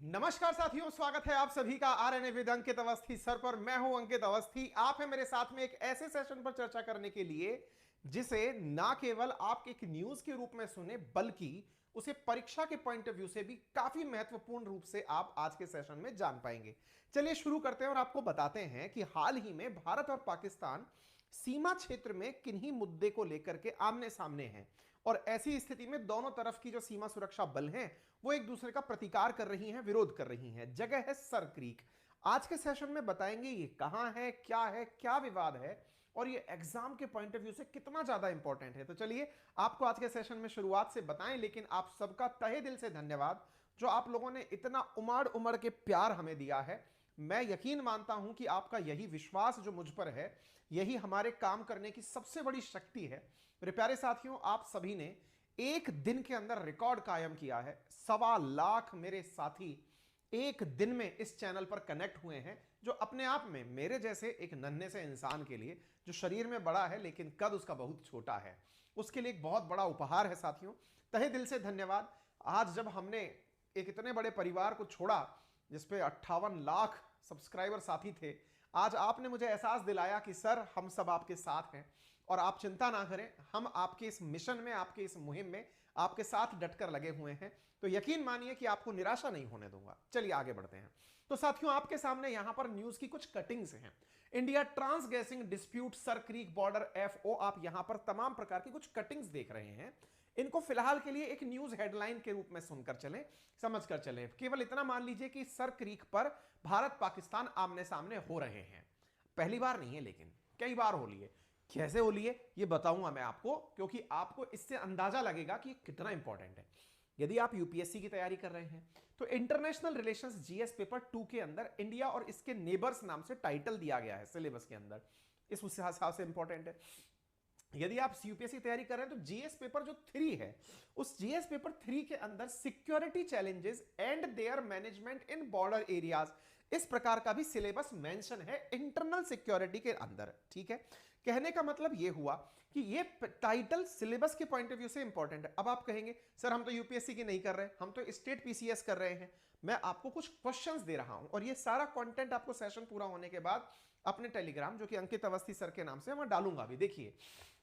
नमस्कार साथियों, स्वागत है आप सभी का RNA with Ankit Awasthi sir पर। मैं हूं अंकित अवस्थी। आप हैं मेरे साथ में एक ऐसे सेशन पर चर्चा करने के लिए जिसे ना केवल आप एक न्यूज के रूप में सुने बल्कि उसे परीक्षा के पॉइंट ऑफ व्यू से भी काफी महत्वपूर्ण रूप से आप आज के सेशन में जान पाएंगे। चलिए शुरू करते हैं और आपको बताते हैं कि हाल ही में भारत और पाकिस्तान सीमा क्षेत्र में किन्हीं मुद्दे को लेकर के आमने सामने हैं और ऐसी स्थिति में दोनों तरफ की जो सीमा सुरक्षा बल हैं वो एक दूसरे का प्रतिकार कर रही हैं, विरोध कर रही हैं। जगह है सर क्रीक। आज के सेशन में बताएंगे ये कहां है, क्या विवाद है और ये एग्जाम के पॉइंट ऑफ व्यू से कितना ज्यादा इंपॉर्टेंट है। तो चलिए आपको आज के सेशन में शुरुआत से बताएं, लेकिन आप सबका तहे दिल से धन्यवाद जो आप लोगों ने इतना उमड़ उमड़ के प्यार हमें दिया है। मैं यकीन मानता हूं कि आपका यही विश्वास जो मुझ पर है, यही हमारे काम करने की सबसे बड़ी शक्ति है। मेरे प्यारे साथियों, आप सभी ने एक दिन के अंदर रिकॉर्ड कायम किया है। 1.25 लाख मेरे साथी एक दिन में इस चैनल पर कनेक्ट हुए हैं, जो अपने आप में मेरे जैसे एक नन्हे से इंसान के लिए, जो शरीर में बड़ा है लेकिन कद उसका बहुत छोटा है, उसके लिए एक बहुत बड़ा उपहार है। साथियों, तहे दिल से धन्यवाद। आज जब हमने एक इतने बड़े परिवार को छोड़ा जिसपे 58 लाख सब्सक्राइबर साथी थे, आज आपने मुझे एहसास दिलाया कि सर हम सब आपके साथ हैं और आप चिंता ना करें, हम आपके इस मिशन में, आपके इस मुहिम में आपके साथ डटकर लगे हुए हैं। तो यकीन मानिए कि आपको निराशा नहीं होने दूंगा। चलिए आगे बढ़ते हैं। तो साथियों, आपके सामने यहां पर न्यूज की कुछ कटिंग्स हैं। India transgressing dispute Sir Creek border FO, आप यहां पर तमाम प्रकार की कुछ कटिंग्स देख रहे हैं। इनको फिलहाल के लिए एक न्यूज हेडलाइन के रूप में सुनकर चलें, समझकर चलें। केवल इतना मान लीजिए कि सर क्रीक पर भारत पाकिस्तान आमने सामने हो रहे हैं। पहली बार नहीं है, लेकिन कई बार हो लिए। कैसे हो लिए ये बताऊंगा मैं आपको, क्योंकि आपको इससे अंदाजा लगेगा कि कितना इंपॉर्टेंट है। यदि आप यूपीएससी की तैयारी कर रहे हैं तो इंटरनेशनल रिलेशंस जीएस पेपर 2 के अंदर इंडिया और इसके नेबर्स नाम से टाइटल दिया गया है सिलेबस के अंदर। इस हिसाब से इंपॉर्टेंट है। यदि आप यूपीएससी की तैयारी कर रहे हैं तो जीएस पेपर जो 3 है, उस जीएस पेपर 3 के अंदर security challenges and there management in border areas, इस प्रकार का भी सिलेबस मेंशन है इंटरनल सिक्योरिटी के अंदर। ठीक है, कहने का मतलब यह हुआ कि यह टाइटल सिलेबस के पॉइंट ऑफ व्यू से इंपॉर्टेंट है। अब आप कहेंगे सर हम तो यूपीएससी की नहीं कर रहे, हम तो स्टेट पीसीएस कर रहे हैं। मैं आपको कुछ क्वेश्चंस दे रहा हूं और यह सारा कंटेंट आपको सेशन पूरा होने के बाद अपने टेलीग्राम, जो कि अंकित अवस्थी सर के नाम से, मैं डालूंगा भी। देखिए,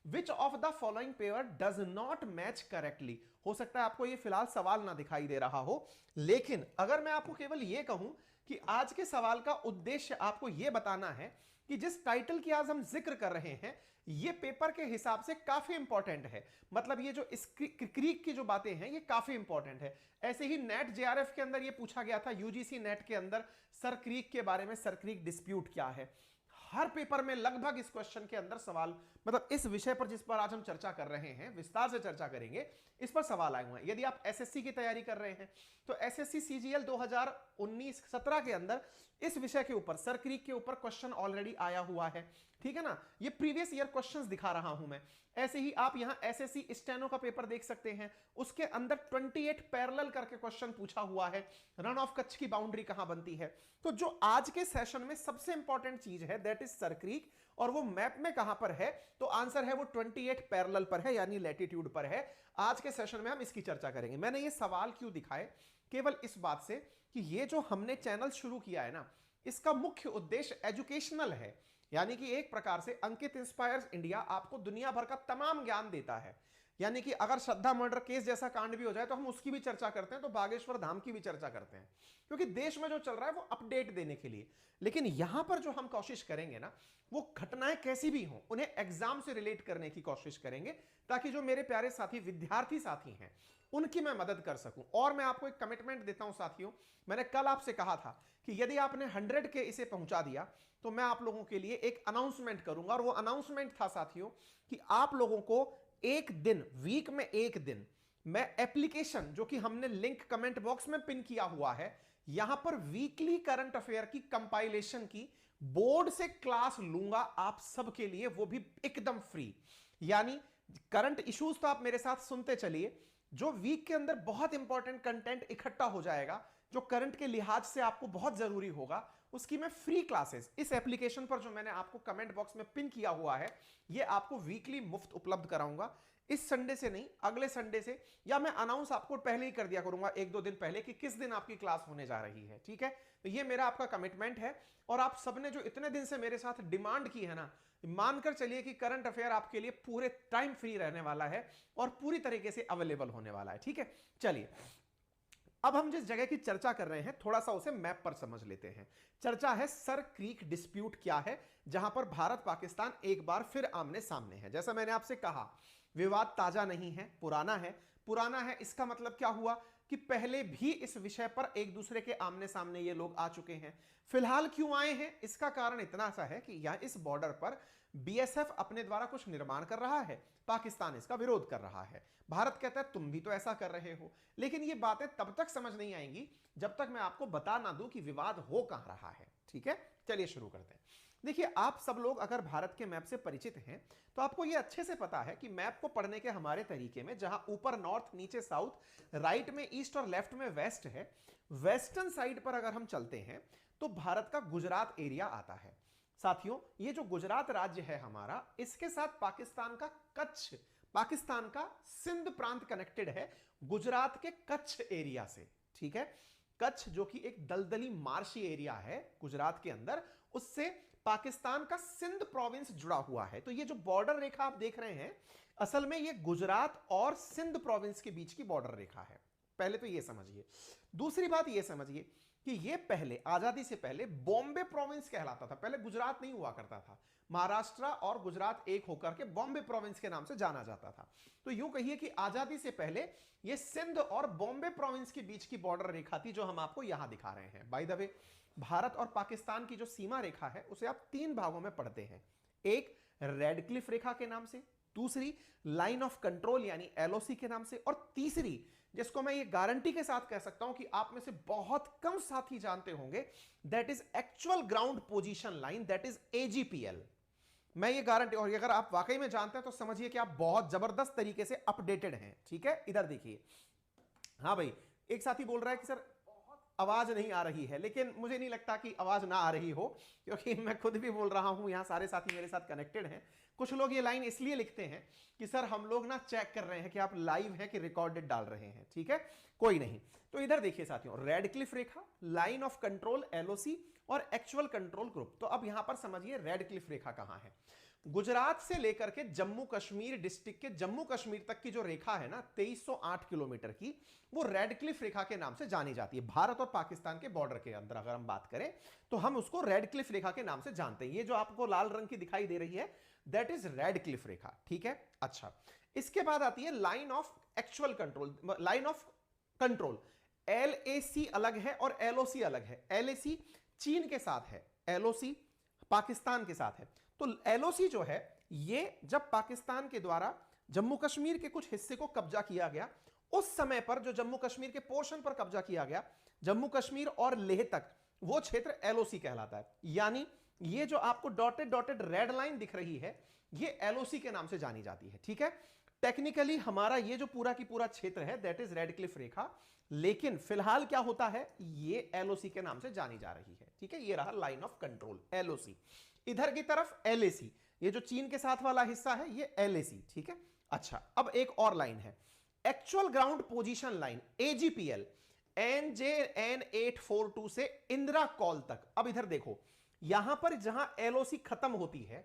which of the following pair does not match correctly. हो सकता है आपको यह फिलहाल सवाल ना दिखाई दे रहा हो, लेकिन अगर मैं आपको केवल यह कहूं कि आज के सवाल का उद्देश्य आपको यह बताना है कि जिस टाइटल की आज हम जिक्र कर रहे हैं यह पेपर के हिसाब से काफी इंपॉर्टेंट है। मतलब ये जो क्रीक की जो बातें हैं ये काफी इंपॉर्टेंट है। ऐसे ही नेट जेआरएफ के अंदर ये पूछा गया था, यूजीसी नेट के अंदर, सर क्रीक के बारे में, सर क्रीक डिस्प्यूट क्या है। हर पेपर में लगभग इस क्वेश्चन के अंदर सवाल, मतलब इस विषय पर जिस पर आज हम चर्चा कर रहे हैं, विस्तार से चर्चा करेंगे, इस पर सवाल आए हुए हैं। यदि आप एसएससी की तैयारी कर रहे हैं तो एसएससी सीजीएल 2019-17 के अंदर इस विषय के ऊपर, सर क्रीक के ऊपर क्वेश्चन ऑलरेडी आया हुआ है। ठीक है ना, ये प्रीवियस ईयर क्वेश्चंस दिखा रहा हूं मैं। ऐसे ही आप यहां एसएससी स्टेनो का पेपर देख सकते हैं, उसके अंदर 28 पैरेलल करके क्वेश्चन पूछा हुआ है। रन ऑफ कच्छ की बाउंड्री कहां बनती है। तो जो आज के सेशन में सबसे इंपॉर्टेंट चीज है दैट इज सर क्रीक, और वो मैप में कहां पर है, तो आंसर है वो 28 पैरेलल पर है, यानी लैटिट्यूड पर है। आज के सेशन में हम इसकी चर्चा करेंगे। मैंने ये सवाल क्यों दिखाए, केवल इस बात से कि ये जो हमने चैनल शुरू किया है ना, इसका मुख्य उद्देश्य एजुकेशनल है। यानी कि एक प्रकार से अंकित इंस्पायर्स इंडिया आपको दुनिया भर का तमाम ज्ञान देता है। यानी कि अगर श्रद्धा मर्डर केस जैसा कांड भी हो जाए तो हम उसकी भी चर्चा करते हैं, तो बागेश्वर धाम की भी चर्चा करते हैं, क्योंकि देश में जो चल रहा है वो अपडेट देने के लिए। लेकिन यहां पर जो हम कोशिश करेंगे ना, वो घटनाएं कैसी भी हों उन्हें एग्जाम से रिलेट करने की कोशिश करेंगे, ताकि जो मेरे प्यारे साथी विद्यार्थी साथी हैं उनकी मैं मदद कर सकूं। और मैं आपको एक कमिटमेंट देता हूं साथियों, मैंने कल आपसे कहा था कि यदि आपने 100 के इसे पहुंचा दिया तो मैं आप लोगों के लिए एक अनाउंसमेंट करूंगा। और वो अनाउंसमेंट था साथियों कि आप लोगों को एक दिन, वीक में एक दिन, मैं एप्लीकेशन, जो कि हमने लिंक कमेंट बॉक्स में पिन किया हुआ है, यहां पर वीकली करंट अफेयर की कंपाइलेशन की बोर्ड से क्लास लूंगा आप सबके लिए, वो भी एकदम फ्री। यानी करंट इश्यूज तो आप मेरे साथ सुनते चलिए, जो वीक के अंदर बहुत इंपॉर्टेंट कंटेंट इकट्ठा हो जाएगा, जो करंट के लिहाज से आपको बहुत जरूरी होगा, उसकी मैं फ्री क्लासेस इस एप्लीकेशन पर, जो मैंने आपको कमेंट बॉक्स में पिन किया हुआ है, ये आपको वीकली मुफ्त उपलब्ध कराऊंगा। इस संडे से नहीं, अगले संडे से, या मैं अनाउंस आपको पहले ही कर दिया करूंगा 1-2 दिन पहले कि किस दिन आपकी क्लास होने जा रही है, ठीक है। तो ये मेरा आपका कमिटमेंट है, और आप सबने जो इतने दिन से मेरे साथ डिमांड की है ना, मानकर चलिए कि करंट अफेयर आपके लिए पूरे टाइम फ्री रहने वाला है और पूरी तरीके से अवेलेबल होने वाला है, ठीक है। चलिए, अब हम जिस जगह की चर्चा कर रहे हैं थोड़ा सा उसे मैप पर समझ लेते हैं। चर्चा है सर क्रीक डिस्प्यूट क्या है, जहां पर भारत पाकिस्तान एक बार फिर आमने सामने है। जैसा मैंने आपसे कहा, विवाद ताजा नहीं है, पुराना है। पुराना है इसका मतलब क्या हुआ कि पहले भी इस विषय पर एक दूसरे के आमने सामने ये लोग आ चुके हैं। फिलहाल क्यों आए हैं, इसका कारण इतना सा है कि यहां इस बॉर्डर पर बीएसएफ अपने द्वारा कुछ निर्माण कर रहा है, पाकिस्तान इसका विरोध कर रहा है। भारत कहता है तुम भी तो ऐसा कर रहे हो, लेकिन ये बातें तब तक समझ नहीं आएंगी जब तक मैं आपको बता ना दूं कि विवाद हो कहां रहा है, ठीक है। चलिए शुरू करते हैं। देखिए, आप सब लोग अगर भारत के मैप से परिचित हैं तो आपको यह अच्छे से पता है कि मैप को पढ़ने के हमारे तरीके में, जहां ऊपर नॉर्थ, नीचे साउथ, राइट में ईस्ट और लेफ्ट में वेस्ट है, वेस्टर्न साइड पर अगर हम चलते हैं तो भारत का गुजरात एरिया आता है। साथियों, ये जो गुजरात राज्य है हमारा, इसके साथ पाकिस्तान का कच्छ, पाकिस्तान का सिंध प्रांत कनेक्टेड है गुजरात के कच्छ एरिया से, ठीक है। कच्छ जो कि एक दलदली मार्शी एरिया है गुजरात के अंदर, उससे पाकिस्तान का सिंध प्रोविंस जुड़ा हुआ है। तो ये जो बॉर्डर रेखा आप देख रहे हैं, असल में ये गुजरात और सिंध प्रोविंस के बीच की बॉर्डर रेखा है। पहले तो ये समझिए। दूसरी बात ये समझिए कि ये पहले, आजादी से पहले बॉम्बे प्रोविंस कहलाता था। पहले गुजरात नहीं हुआ करता था, महाराष्ट्र और गुजरात एक होकर के बॉम्बे प्रोविंस के नाम से जाना जाता था। तो यूं कहिए कि आजादी से पहले ये सिंध और बॉम्बे प्रोविंस के बीच की बॉर्डर रेखा थी, जो हम आपको यहां दिखा रहे हैं। बाय द वे, भारत और पाकिस्तान की जो सीमा रेखा है उसे आप 3 भागों में पढ़ते हैं। एक रेड क्लिफ रेखा के नाम से, दूसरी लाइन ऑफ कंट्रोल यानी एलओसी के नाम से, और तीसरी, जिसको मैं ये गारंटी के साथ कह सकता हूं कि आप में से बहुत कम साथी जानते होंगे, that is actual ground position line, that is AGPL. मैं ये गारंटी, और अगर आप वाकई में जानते हैं तो समझिए कि आप बहुत जबरदस्त तरीके से अपडेटेड हैं, ठीक है। इधर देखिए, हाँ भाई, एक साथी बोल रहा है कि सर आवाज नहीं आ रही है, लेकिन मुझे नहीं लगता कि आवाज ना आ रही हो, क्योंकि मैं खुद भी बोल रहा हूं, यहां सारे साथी मेरे साथ कनेक्टेड हैं। कुछ लोग ये लाइन इसलिए लिखते हैं कि सर हम लोग ना चेक कर रहे हैं कि आप लाइव हैं कि रिकॉर्डेड डाल रहे हैं, ठीक है, कोई नहीं। तो इधर देखिए साथियों, red Cliff Rekha, line of control LOC और एक्चुअल कंट्रोल ग्रुप। तो अब यहां पर समझिए रेड क्लिफ रेखा कहां है। गुजरात से लेकर के जम्मू कश्मीर डिस्ट्रिक्ट के जम्मू कश्मीर तक की जो रेखा है ना 2308 किलोमीटर की, वो रेड क्लिफ रेखा के नाम से जानी जाती है। भारत और पाकिस्तान के बॉर्डर के अंदर अगर हम बात करें तो हम उसको रेड क्लिफ रेखा के नाम से जानते हैं। ये जो आपको लाल रंग की दिखाई दे रही है, दैट इज रेड क्लिफ रेखा, ठीक है। अच्छा, इसके बाद आती है line of actual control, line of control. LAC अलग है और एलओसी अलग है। एलएसी चीन के साथ है, एलओसी पाकिस्तान के साथ है। तो एलओसी जो है, ये जब पाकिस्तान के द्वारा जम्मू कश्मीर के कुछ हिस्से को कब्जा किया गया, उस समय पर जो जम्मू कश्मीर के पोर्शन पर कब्जा किया गया, जम्मू कश्मीर और लेह तक, वो क्षेत्र एलओसी कहलाता है। यानी ये जो आपको डॉटेड डॉटेड रेड लाइन दिख रही है, ये एलओसी के नाम से जानी जाती है, ठीक है। टेक्निकली हमारा ये जो पूरा की पूरा क्षेत्र है, दैट इज रेड क्लिफ रेखा, लेकिन फिलहाल क्या होता है, ये एलओसी के नाम से जानी जा रही है, ठीक है। ये रहा लाइन ऑफ कंट्रोल एलओसी। इधर की तरफ एलएसी, ये जो चीन के साथ वाला हिस्सा है, ये एलएसी, ठीक है। अच्छा, अब एक और लाइन है, एक्चुअल ग्राउंड पोजीशन लाइन एजीपीएल, एनजेएन 842 से इंदिरा कॉल तक। अब इधर देखो, यहां पर जहां एलओसी खत्म होती है,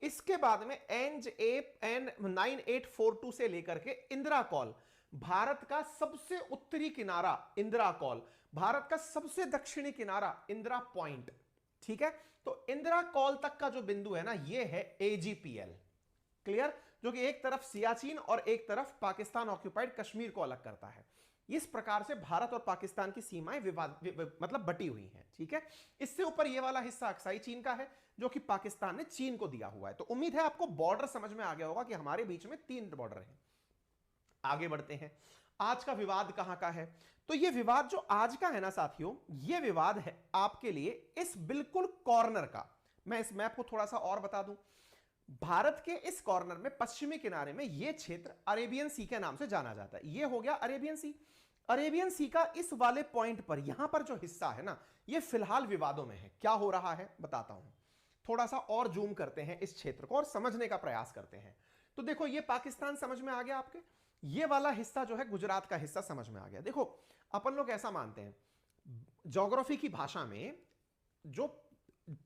इसके बाद में एनजेएन 9842 से लेकर के इंदिरा कॉल, भारत का सबसे उत्तरी किनारा इंदिरा कॉल, भारत का सबसे दक्षिणी किनारा इंदिरा पॉइंट, ठीक है। तो इंदिरा कॉल तक का जो बिंदु है ना, ये है एजीपीएल, क्लियर, जो कि एक तरफ सियाचिन और एक तरफ पाकिस्तान ऑक्यूपाइड कश्मीर को अलग करता है। इस प्रकार से भारत और पाकिस्तान की सीमाएं मतलब बटी हुई हैं, ठीक है। इससे ऊपर ये वाला हिस्सा अक्साई चीन का है, जो कि पाकिस्तान ने चीन को दिया हुआ है। तो उम्मीद है आपको बॉर्डर समझ में आ गया होगा कि हमारे बीच में 3 बॉर्डर हैं। आगे बढ़ते हैं, आज का विवाद कहां का है। तो ये विवाद जो आज का है ना साथियों, ये विवाद है आपके लिए इस बिल्कुल कॉर्नर का। मैं इस मैप को थोड़ा सा और बता दूं, भारत के इस कॉर्नर में पश्चिमी किनारे में ये क्षेत्र अरेबियन सी के नाम से जाना जाता है। ये हो गया अरेबियन सी। अरेबियन सी का इस वाले पॉइंट पर यहां पर जो हिस्सा है ना, ये फिलहाल विवादों में है। क्या हो रहा है बताता हूं, थोड़ा सा और जूम करते हैं इस क्षेत्र को और समझने का प्रयास करते हैं। तो देखो ये पाकिस्तान समझ में आ गया आपके, ये वाला हिस्सा जो है गुजरात का हिस्सा समझ में आ गया। देखो अपन लोग ऐसा मानते हैं ज्योग्राफी की भाषा में, जो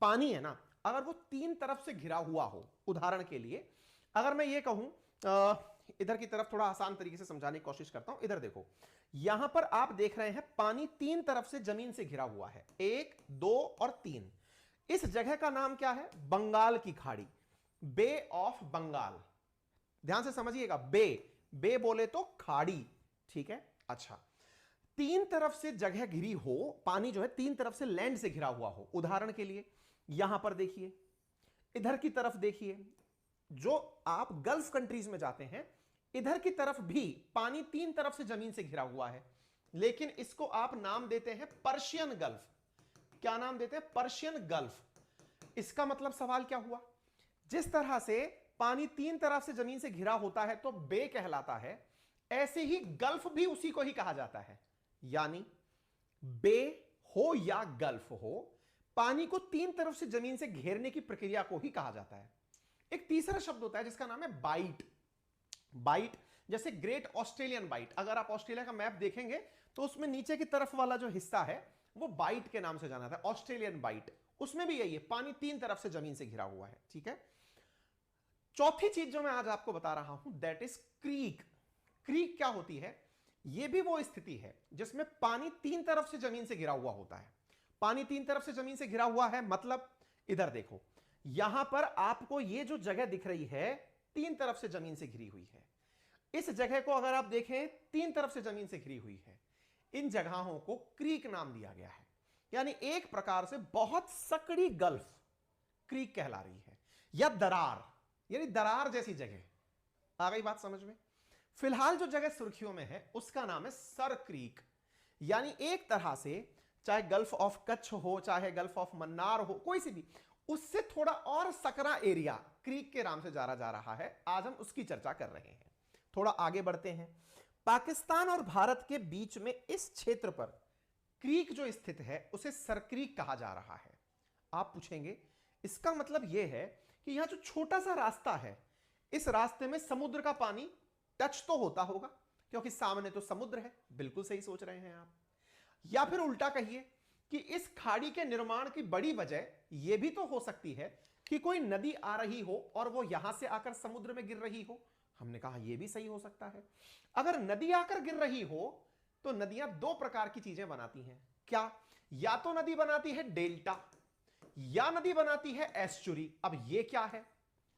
पानी है ना, अगर वो तीन तरफ से घिरा हुआ हो, उदाहरण के लिए अगर मैं ये कहूं, इधर की तरफ थोड़ा आसान तरीके से समझाने की कोशिश करता हूं। इधर देखो, यहां पर आप देख रहे हैं पानी तीन तरफ से जमीन से घिरा हुआ है, 1 2 और 3। इस जगह का नाम क्या है? बंगाल की खाड़ी, बे ऑफ बंगाल। ध्यान से समझिएगा, बे, बे बोले तो खाड़ी, ठीक है। अच्छा, तीन तरफ से जगह घिरी हो, पानी जो है तीन तरफ से लैंड से घिरा हुआ हो, उदाहरण के लिए यहां पर देखिए, इधर की तरफ देखिए, जो आप गल्फ कंट्रीज में जाते हैं इधर की तरफ भी पानी तीन तरफ से जमीन से घिरा हुआ है, लेकिन इसको आप नाम देते हैं पर्शियन गल्फ। क्या नाम देते हैं? Persian gulf. इसका मतलब सवाल क्या हुआ? जिस तरह से पानी तीन तरफ से जमीन से घिरा होता है तो बे कहलाता है, ऐसे ही गल्फ भी उसी को ही कहा जाता है। यानी बे हो या गल्फ हो, पानी को तीन तरफ से जमीन से घेरने की प्रक्रिया को ही कहा जाता है। एक तीसरा शब्द होता है जिसका नाम है बाइट। बाइट जैसे ग्रेट ऑस्ट्रेलियन बाइट, अगर आप ऑस्ट्रेलिया का मैप देखेंगे तो उसमें नीचे की तरफ वाला जो हिस्सा है वो बाइट के नाम से जाना था, ऑस्ट्रेलियन बाइट। उसमें भी यही है, पानी तीन तरफ से जमीन से घिरा हुआ है, ठीक है। चौथी चीज जो मैं आज आपको बता रहा हूं दैट इज क्रीक। क्रीक क्या होती है? यह भी वो स्थिति है जिसमें पानी तीन तरफ से जमीन से घिरा हुआ होता है। पानी तीन तरफ से जमीन से घिरा हुआ है मतलब, इधर देखो, यहां पर आपको ये जो जगह दिख रही है तीन तरफ से जमीन से घिरी हुई है। इस जगह को अगर आप देखें तीन तरफ से जमीन से घिरी हुई है। इन जगहों को क्रीक नाम दिया गया है, यानी एक प्रकार से बहुत सकड़ी गल्फ क्रीक कहला रही है, या दरार, यानी दरार जैसी जगह। आ गई बात समझ में? फिलहाल जो जगह सुर्खियों में है उसका नाम है सर क्रीक, यानी एक तरह से चाहे गल्फ ऑफ कच्छ हो, चाहे गल्फ ऑफ मन्नार हो, कोई सी भी, उससे थोड़ा और सकरा एरिया क्रीक के नाम से जाना जा रहा है। आज हम उसकी चर्चा कर रहे हैं। थोड़ा आगे बढ़ते हैं। पाकिस्तान और भारत के बीच में इस क्षेत्र पर क्रीक जो स्थित है उसे सरक्रीक कहा जा रहा है। आप पूछेंगे इसका मतलब यह है कि यहां जो छोटा सा रास्ता है, इस रास्ते में समुद्र का पानी टच तो होता होगा क्योंकि सामने तो समुद्र है। बिल्कुल सही सोच रहे हैं आप। या फिर उल्टा कहिए कि इस खाड़ी के निर्माण की बड़ी वजह यह भी तो हो सकती है कि कोई नदी आ रही हो और वो यहां से आकर समुद्र में गिर रही हो। हमने कहा यह भी सही हो सकता है। अगर नदी आकर गिर रही हो तो नदियां दो प्रकार की चीजें बनाती हैं। क्या? या तो नदी बनाती है डेल्टा, या नदी बनाती है एस्चुरी। अब यह क्या है?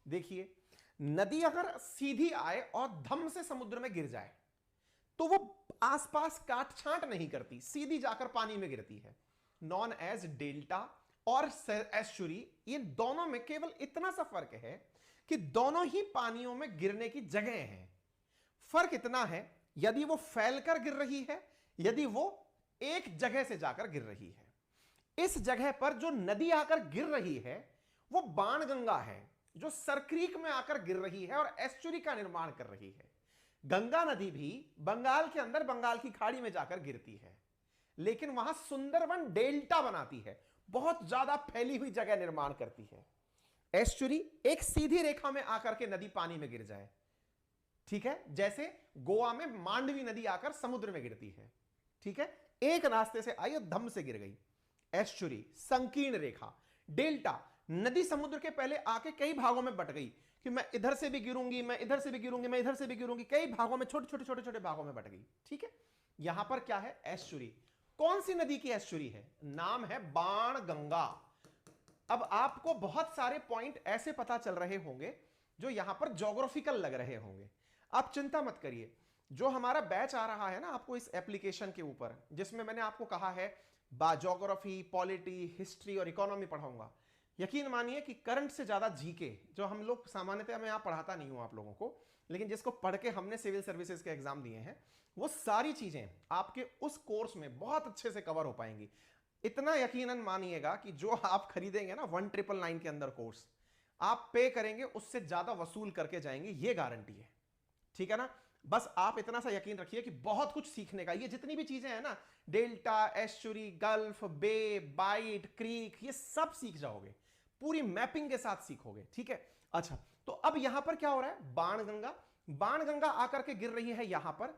देखिए, नदी अगर सीधी आए और धम से समुद्र में गिर जाए तो वो आसपास काट छांट नहीं करती, सीधी जाकर पानी में गिरती है, नॉन एज डेल्टा और एस्चुरी। ये दोनों में केवल इतना सा फर्क है कि दोनों ही पानियों में गिरने की जगह है। फर्क इतना है, यदि वो फैलकर गिर रही है, यदि वो एक जगह से जाकर गिर रही है। इस जगह पर जो नदी आकर गिर रही है वो बाणगंगा है, जो सरक्रीक में आकर गिर रही है और एस्चुरी का निर्माण कर रही है। गंगा नदी भी बंगाल के अंदर बंगाल की खाड़ी में जाकर गिरती है, लेकिन वहां सुंदरवन डेल्टा बनाती है, बहुत ज्यादा फैली हुई जगह निर्माण करती है। एस्चुरी एक सीधी रेखा में आकर के नदी पानी में गिर जाए, ठीक है, जैसे गोवा में मांडवी नदी आकर समुद्र में गिरती है, ठीक है, एक रास्ते से आई और धम से गिर गई। एस्चुरी संकीर्ण रेखा। डेल्टा नदी समुद्र के पहले आके कई भागों में बट गई कि मैं इधर से भी गिरूंगी, मैं इधर से भी गिरूंगी, मैं इधर से भी गिरूंगी, कई भागों में छोटे छोटे छोटे छोटे भागों में बट गई, ठीक है। यहां पर क्या है? एस्चुरी। कौन सी नदी की एस्चुरी है? नाम है बाणगंगा। अब आपको बहुत सारे पॉइंट ऐसे पता चल रहे होंगे जो यहां पर ज्योग्राफिकल लग रहे होंगे। आप चिंता मत करिए, जो हमारा बैच आ रहा है ना आपको इस एप्लीकेशन के ऊपर, जिसमें मैंने आपको कहा है ज्योग्राफी, पॉलिटी, हिस्ट्री और इकोनॉमी पढ़ाऊंगा, यकीन मानिए कि करंट से ज्यादा जीके, जो हम लोग सामान्यतः मैं यहां पढ़ाता नहीं हूं आप लोगों को, लेकिन जिसको पढ़ के हमने सिविल सर्विसेज के एग्जाम दिए हैं, वो सारी चीजें आपके उस कोर्स में बहुत अच्छे से कवर हो पाएंगी। इतना यकीनन मानिएगा कि जो आप खरीदेंगे ना 1999 के अंदर कोर्स, आप पे करेंगे उससे ज्यादा वसूल करके जाएंगे, ये गारंटी है, ठीक है ना। बस आप इतना सा यकीन रखिए कि बहुत कुछ सीखने का, ये जितनी भी चीजें हैं ना, डेल्टा, एस्चुरी, गल्फ, बे, बाइट, क्रीक, ये सब सीख जाओगे, पूरी मैपिंग के साथ सीखोगे, ठीक है। अच्छा, तो अब यहां पर क्या हो रहा है, बाणगंगा, बाणगंगा आकर के गिर रही है यहां पर।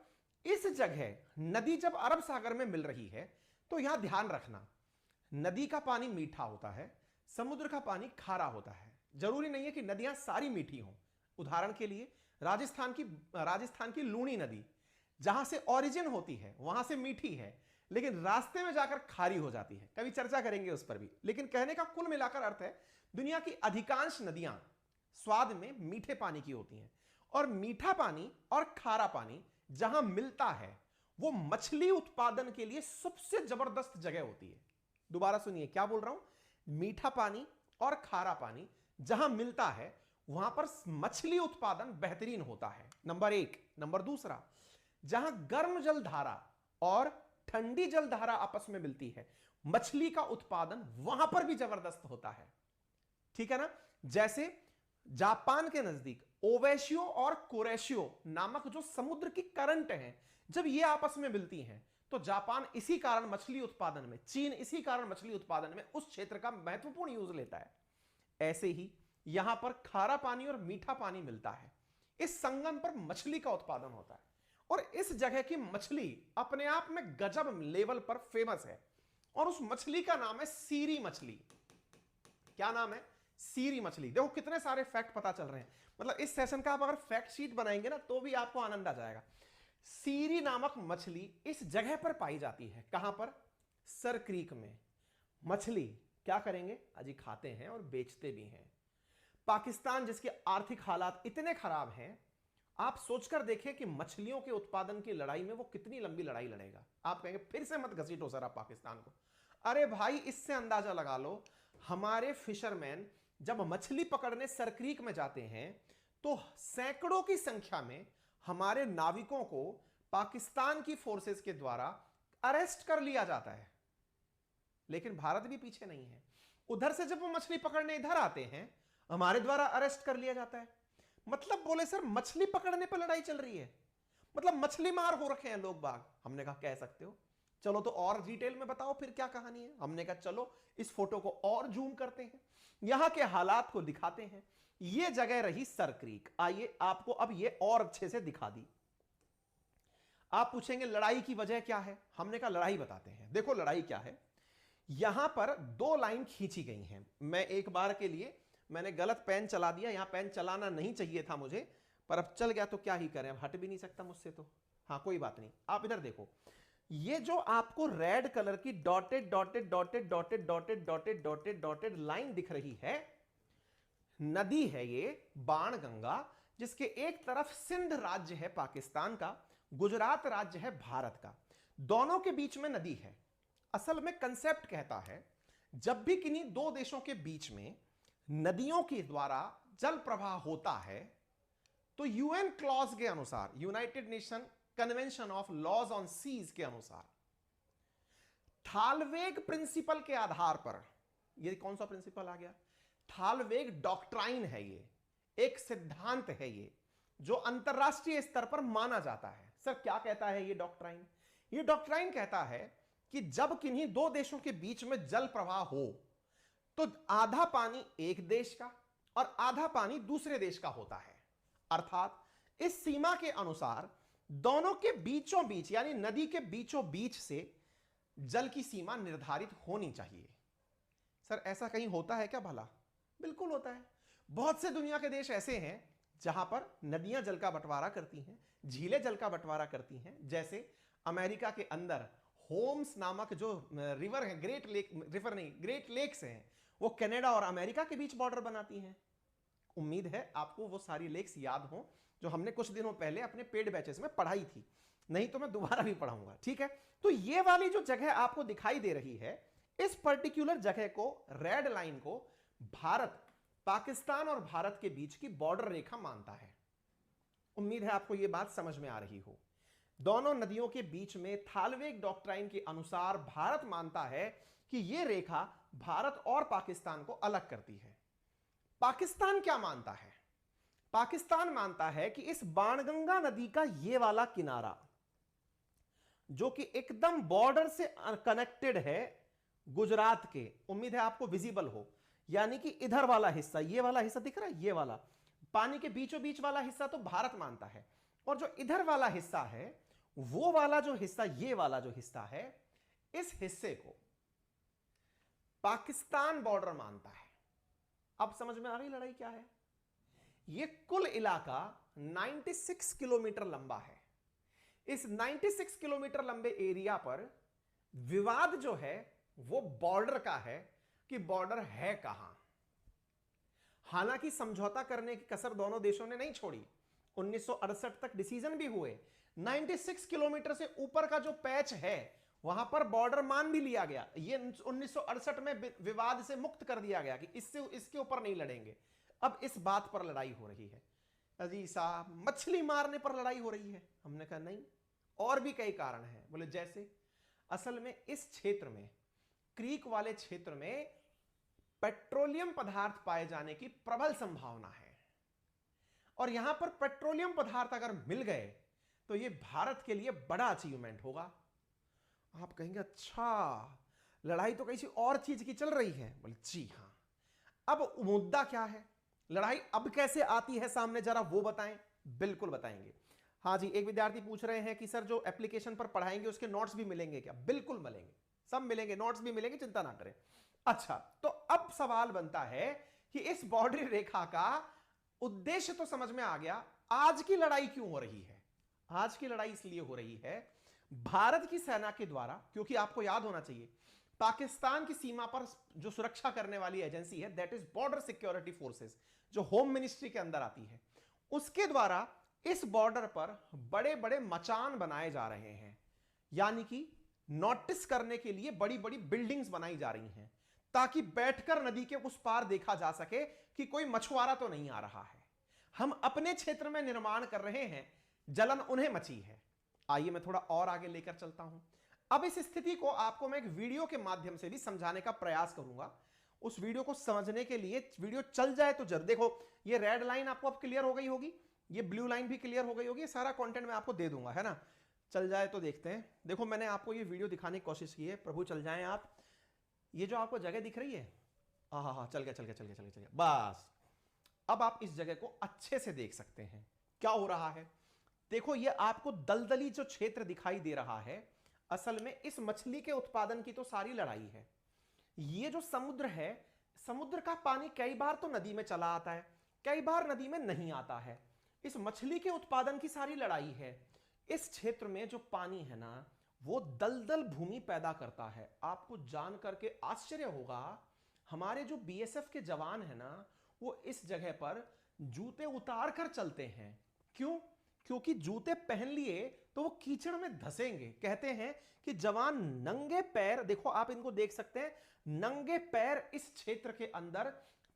इस जगह नदी जब अरब सागर में मिल रही है तो यहां ध्यान रखना, नदी का पानी मीठा होता है, समुद्र का पानी खारा होता है। जरूरी नहीं है कि नदियां सारी मीठी हों। उदाहरण के लिए राजस्थान की लूणी नदी जहां से ओरिजिन होती है वहां से मीठी है, लेकिन रास्ते में जाकर खारी हो जाती है। कभी चर्चा करेंगे उस पर भी। लेकिन कहने का कुल मिलाकर अर्थ है, दुनिया की अधिकांश नदियां स्वाद में मीठे पानी की होती हैं, और मीठा पानी और खारा पानी जहां मिलता है वो मछली उत्पादन के लिए सबसे जबरदस्त जगह होती है। दोबारा सुनिए क्या बोल रहा हूं, मीठा पानी और खारा पानी जहां मिलता है वहां पर मछली उत्पादन बेहतरीन होता है, नंबर एक। नंबर दूसरा, जहां गर्म जल धारा और ठंडी जल धारा आपस में मिलती है, मछली का उत्पादन वहां पर भी जबरदस्त होता है। ठीक है ना। जैसे जापान के नजदीक ओवेशियो और कोरेशियो नामक जो समुद्र की करंट हैं, जब ये आपस में मिलती हैं तो जापान इसी कारण मछली उत्पादन में, चीन इसी कारण मछली उत्पादन में उस क्षेत्र का महत्वपूर्ण यूज लेता है। ऐसे ही यहां पर खारा पानी और मीठा पानी मिलता है, इस संगम पर मछली का उत्पादन होता है, और इस जगह की मछली अपने आप में गजब लेवल पर फेमस है, और उस मछली का नाम है सीरी मछली। क्या नाम है, सीरी मछली। देखो कितने सारे फैक्ट पता चल रहे हैं, मतलब इस सेशन का आप अगर फैक्ट शीट बनाएंगे ना तो भी आपको आनंद आ जाएगा। सीरी नामक मछली इस जगह पर पाई जाती है, कहां पर, सर क्रीक में। मछली क्या करेंगे, अजी खाते हैं और बेचते भी हैं। पाकिस्तान जिसके आर्थिक हालात इतने खराब हैं, आप सोचकर देखें कि मछलियों के उत्पादन की लड़ाई में वो कितनी लंबी लड़ाई लड़ेगा। आप कहेंगे फिर से मत घसीटो सर आप पाकिस्तान को। अरे भाई, इससे अंदाजा लगा लो, हमारे फिशरमैन जब मछली पकड़ने सरक्रीक में जाते हैं तो सैकड़ों की संख्या में हमारे नाविकों को पाकिस्तान की फोर्सेस के द्वारा अरेस्ट कर लिया जाता है। लेकिन भारत भी पीछे नहीं है, उधर से जब वो मछली पकड़ने इधर आते हैं हमारे द्वारा अरेस्ट कर लिया जाता है। मतलब बोले सर मछली पकड़ने पर लड़ाई चल रही है, मतलब मछली मार हो रखे हैं लोग बाग। हमने कहा कह सकते हो, चलो तो और डिटेल में बताओ फिर क्या कहानी है। हमने कहा चलो इस फोटो को और जूम करते हैं, यहां के हालात को दिखाते हैं। यह जगह रही सर क्रीक। आइए आपको अब यह और अच्छे से दिखा दी। आप पूछेंगे लड़ाई की वजह क्या है, हमने कहा लड़ाई बताते हैं। देखो लड़ाई क्या है, यहां पर दो लाइन खींची गई हैं। मैं एक बार के लिए मैंने गलत पेन चला दिया, यहां पेन चलाना नहीं चाहिए था मुझे, पर अब चल गया तो क्या ही करें, अब हट भी नहीं सकता मुझसे तो। हाँ कोई बात नहीं। आप इधर देखो, ये जो आपको रेड कलर की dotted dotted dotted dotted dotted dotted dotted dotted line दिख रही है, नदी है ये बाणगंगा, जिसके एक तरफ सिंध राज्य है पाकिस्तान का, गुजरात राज्य है भारत का। दोनों के बीच में नदी है। असल में कंसेप्ट कहता है जब भी किन्हीं दो देशों के बीच में नदियों के द्वारा जल प्रवाह होता है तो यूएन क्लॉज के अनुसार, United Nation Convention of Laws on Seas के अनुसार, थालवेग प्रिंसिपल के आधार पर, ये कौन सा प्रिंसिपल आ गया, थालवेग डॉक्ट्राइन है, ये एक सिद्धांत है ये जो अंतरराष्ट्रीय स्तर पर माना जाता है। सर क्या कहता है ये डॉक्ट्राइन, ये डॉक्ट्राइन कहता है कि जब किन्हीं दो देशों के बीच में जल प्रवाह हो तो आधा पानी एक देश का और आधा पानी दूसरे देश का होता है। अर्थात इस सीमा के अनुसार दोनों के बीचों बीच यानी नदी के बीचों बीच से जल की सीमा निर्धारित होनी चाहिए। सर ऐसा कहीं होता है क्या भला? बिल्कुल होता है। बहुत से दुनिया के देश ऐसे हैं जहां पर नदियां जल का बंटवारा करती हैं, झीलें जल का बंटवारा करती हैं। जैसे अमेरिका के अंदर होम्स नामक जो रिवर है, ग्रेट लेक्स हैं, वो कनाडा और अमेरिका के बीच बॉर्डर बनाती हैं। उम्मीद है आपको वो सारी लेक्स याद हों जो हमने कुछ दिनों पहले अपने पेड बैचेस में पढ़ाई थी, नहीं तो मैं दोबारा भी पढ़ाऊंगा। ठीक है, तो ये वाली जो जगह आपको दिखाई दे रही है, इस पर्टिकुलर जगह को, रेड लाइन को, भारत, पाकिस्तान और भारत के बीच की बॉर्डर रेखा मानता है। उम्मीद है आपको यह बात समझ में आ रही हो। दोनों नदियों के बीच में थालवेग डॉक्ट्राइन के अनुसार भारत मानता है कि यह रेखा भारत और पाकिस्तान को अलग करती है। पाकिस्तान क्या मानता है? पाकिस्तान मानता है कि इस बाणगंगा नदी का यह वाला किनारा जो कि एकदम बॉर्डर से कनेक्टेड है गुजरात के, उम्मीद है आपको विजिबल हो, यानी कि इधर वाला हिस्सा, ये वाला हिस्सा दिख रहा है, ये वाला पानी के बीचों बीच वाला हिस्सा तो भारत मानता है, और जो इधर वाला हिस्सा है, वो वाला जो हिस्सा, ये वाला जो हिस्सा है, इस हिस्से को पाकिस्तान बॉर्डर मानता है। अब समझ में आ गई लड़ाई क्या है? ये कुल इलाका 96 किलोमीटर लंबा है। इस 96 किलोमीटर लंबे एरिया पर विवाद जो है वो बॉर्डर का है कि बॉर्डर है कहां। हालांकि समझौता करने की कसर दोनों देशों ने नहीं छोड़ी, 1968 तक डिसीजन भी हुए, 96 किलोमीटर से ऊपर का जो पैच है वहां पर बॉर्डर मान भी लिया गया। ये 1968 में विवाद से मुक्त कर दिया गया कि इसके ऊपर नहीं लड़ेंगे। अब इस बात पर लड़ाई हो रही है, अजीज साहब मछली मारने पर लड़ाई हो रही है। हमने कहा नहीं, और भी कई कारण हैं। बोले जैसे, असल में इस क्षेत्र में, क्रीक वाले क्षेत्र में पेट्रोलियम पदार्थ पाए जाने की प्रबल संभावना है, और यहां पर पेट्रोलियम पदार्थ अगर मिल गए तो यह भारत के लिए बड़ा अचीवमेंट होगा। आप कहेंगे अच्छा, लड़ाई तो किसी और चीज की चल रही है। बोले जी हां। अब मुद्दा क्या है, लड़ाई अब कैसे आती है सामने, जरा वो बताएं। बिल्कुल बताएंगे। हाँ जी, एक विद्यार्थी पूछ रहे हैं कि सर जो एप्लीकेशन पर पढ़ाएंगे उसके नोट्स भी मिलेंगे क्या? बिल्कुल मिलेंगे, सब मिलेंगे, नोट्स भी मिलेंगे, चिंता ना करें। अच्छा, तो अब सवाल बनता है कि इस बाउंड्री रेखा का उद्देश्य तो समझ में आ गया, आज की लड़ाई क्यों हो रही है? आज की लड़ाई इसलिए हो रही है भारत की सेना के द्वारा, क्योंकि आपको याद होना चाहिए पाकिस्तान की सीमा पर जो सुरक्षा करने वाली एजेंसी है, that is border security forces, जो होम मिनिस्ट्री के अंदर आती है, उसके द्वारा इस बॉर्डर पर बड़े बड़े मचान बनाए जा रहे हैं। यानी कि नोटिस करने के लिए बड़ी बड़ी बिल्डिंग्स बनाई जा रही हैं, ताकि बैठकर नदी के उस पार देखा जा सके कि कोई मछुआरा तो नहीं आ रहा है। हम अपने क्षेत्र में निर्माण कर रहे हैं, जलन उन्हें मची है। आइए मैं थोड़ा और आगे लेकर चलता हूं। अब इस स्थिति को आपको मैं एक वीडियो के माध्यम से भी समझाने का प्रयास करूंगा। उस वीडियो को समझने के लिए, वीडियो चल जाए तो जरूर देखो, ये रेड लाइन आपको अब क्लियर हो गई होगी, ये ब्लू लाइन भी क्लियर हो गई होगी, सारा कंटेंट मैं आपको दे दूंगा, है ना। चल जाए तो देखते हैं। देखो मैंने आपको ये वीडियो दिखाने की कोशिश की है, प्रभु चल जाएं आप। ये जो आपको जगह दिख रही है, हाँ, चल गया, बस अब आप इस जगह को अच्छे से देख सकते हैं क्या हो रहा है। देखो ये आपको दलदली जो क्षेत्र दिखाई दे रहा है, असल में इस मछली के उत्पादन की तो सारी लड़ाई है। ये जो समुद्र है, समुद्र का पानी कई बार तो नदी में चला आता है, कई बार नदी में नहीं आता है। इस मछली के उत्पादन की सारी लड़ाई है। इस क्षेत्र में जो पानी है ना, वो दलदल भूमि पैदा करता है। आपको जान करके आश्चर्य होगा, हमारे जो बीएसएफ के जवान है ना, वो इस जगह पर जूते उतार कर चलते हैं। क्यों? क्योंकि जूते पहन लिए तो वो कीचड़ में धसेंगे। कहते हैं कि जवान नंगे पैर, देखो आप इनको देख सकते हैं, नंगे पैर इस क्षेत्र के अंदर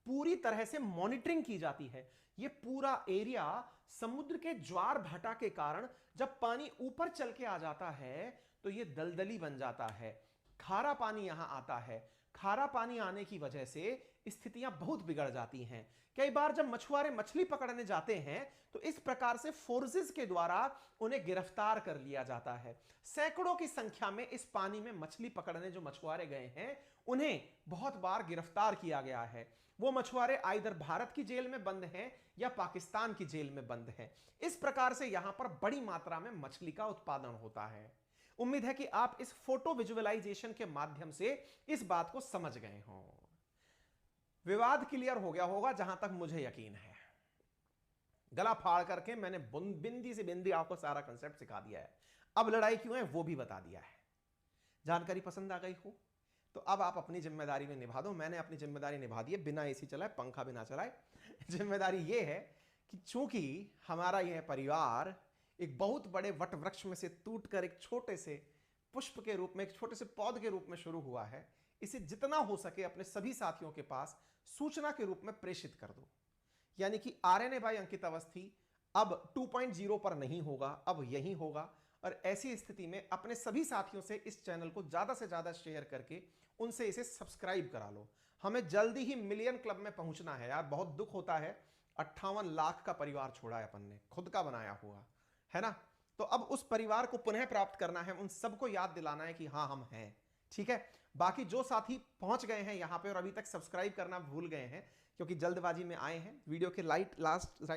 पूरी तरह से मॉनिटरिंग की जाती है। ये पूरा एरिया समुद्र के ज्वार भाटा के कारण जब पानी ऊपर चल के आ जाता है तो ये दलदली बन जाता है, खारा पानी यहां आता है। खारा पानी आने की वजह से स्थितियां बहुत बिगड़ जाती हैं। कई बार जब मछुआरे मछली पकड़ने जाते हैं तो इस प्रकार से फोर्सेस के द्वारा उन्हें गिरफ्तार कर लिया जाता है। सैकड़ों की संख्या में इस पानी में मछली पकड़ने जो मछुआरे गए हैं, उन्हें बहुत बार गिरफ्तार किया गया है। वो मछुआरे आइदर भारत की जेल में बंद हैं या पाकिस्तान की जेल में बंद हैं। इस प्रकार से यहां पर बड़ी मात्रा में मछली का उत्पादन होता है। उम्मीद है कि आप इस फोटो विजुअलाइजेशन के माध्यम से इस बात को समझ गए हों। विवाद क्लियर हो गया होगा जहां तक मुझे यकीन है। गला फाड़ करके मैंने बिंदी से बिंदी आपको सारा कंसेप्ट सिखा दिया है। अब लड़ाई क्यों है वो भी बता दिया है। जानकारी पसंद आ गई हो तो अब आप अपनी जिम्मेदारी में निभा दो। मैंने अपनी जिम्मेदारी निभा दी है, बिना एसी चलाए, पंखा बिना चलाए। जिम्मेदारी ये है कि चूंकि हमारा यह परिवार एक बहुत बड़े वट वृक्ष में से टूटकर एक छोटे से पुष्प के रूप में, एक छोटे से पौध के रूप में शुरू हुआ है, इसे जितना हो सके अपने सभी साथियों के पास सूचना के रूप में प्रेषित कर दो। यानी कि आरएनए बाय अंकित अवस्थी अब 2.0 पर नहीं होगा, अब यही होगा। और ऐसी स्थिति में अपने सभी साथियों से इस चैनल को ज्यादा से ज्यादा शेयर करके उनसे इसे सब्सक्राइब करा लो। हमें जल्दी ही मिलियन क्लब में पहुंचना है यार। बहुत दुख होता है, 58 लाख का परिवार छोड़ा है अपन ने, खुद का बनाया हुआ है ना। तो अब उस परिवार को पुनः प्राप्त करना है, उन सबको याद दिलाना है कि हाँ हम हैं, ठीक है। बाकी जो साथी पहुंच गए हैं यहां पे और अभी तक सब्सक्राइब करना भूल गए हैं क्योंकि जल्दबाजी में आए हैं, वीडियो के लास्ट